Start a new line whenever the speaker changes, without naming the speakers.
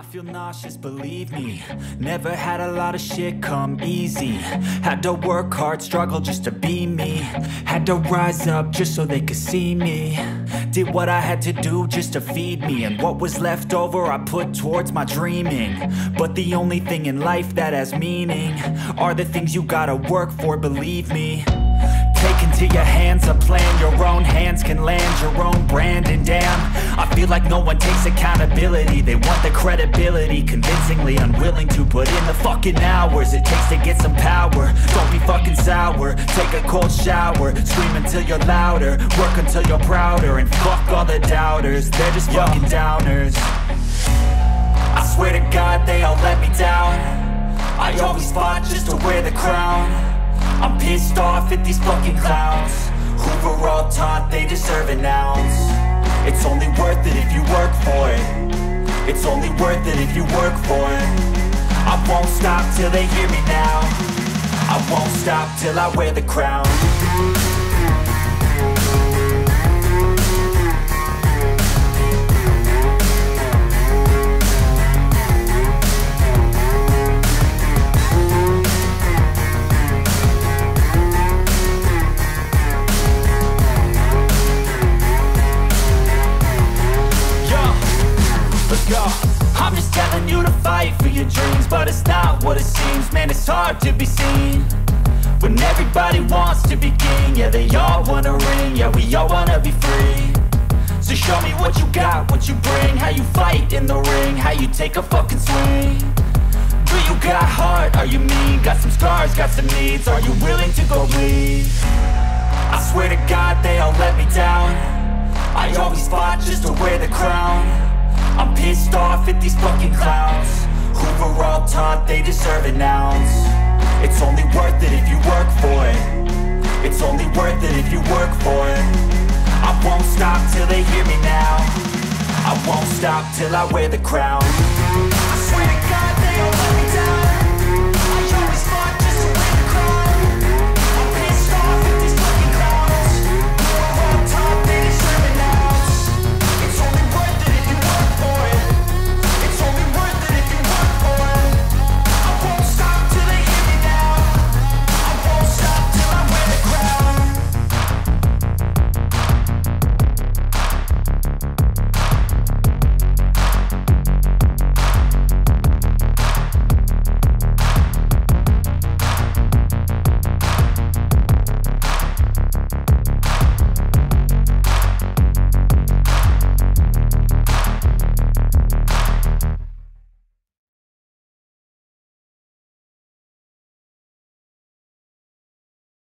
feel nauseous, believe me. Never had a lot of shit come easy. Had to work hard, struggle just to be me. Had to rise up just so they could see me. Did what I had to do just to feed me. And what was left over I put towards my dreaming. But the only thing in life that has meaning are the things you gotta work for, believe me. Take into your hands a plan, your own hands can land your own brand. And damn, I feel like no one takes accountability. They want the credibility, convincingly unwilling to put in the fucking hours it takes to get some power. Don't be fucking sour, take a cold shower. Scream until you're louder, work until you're prouder. And fuck all the doubters, they're just fucking downers. I swear to God they all let me down. I always fought just to wear the crown. I'm pissed off at these fucking clowns who were all taught they deserve an ounce. It's only worth it if you work for it. It's only worth it if you work for it. I won't stop till they hear me now. I won't stop till I wear the crown. I'm just telling you to fight for your dreams, but it's not what it seems. Man, it's hard to be seen when everybody wants to be king. Yeah, they all wanna ring, yeah, we all wanna be free. So show me what you got, what you bring, how you fight in the ring, how you take a fucking swing. Do you got heart, are you mean? Got some scars, got some needs, are you willing to go bleed? I swear to God they all let me down. I always fought just to wear the crown. I'm pissed off at these fucking clowns who were all taught they deserve an ounce. It's only worth it if you work for it. It's only worth it if you work for it. I won't stop till they hear me now. I won't stop till I wear the crown. I swear to God they all let me down.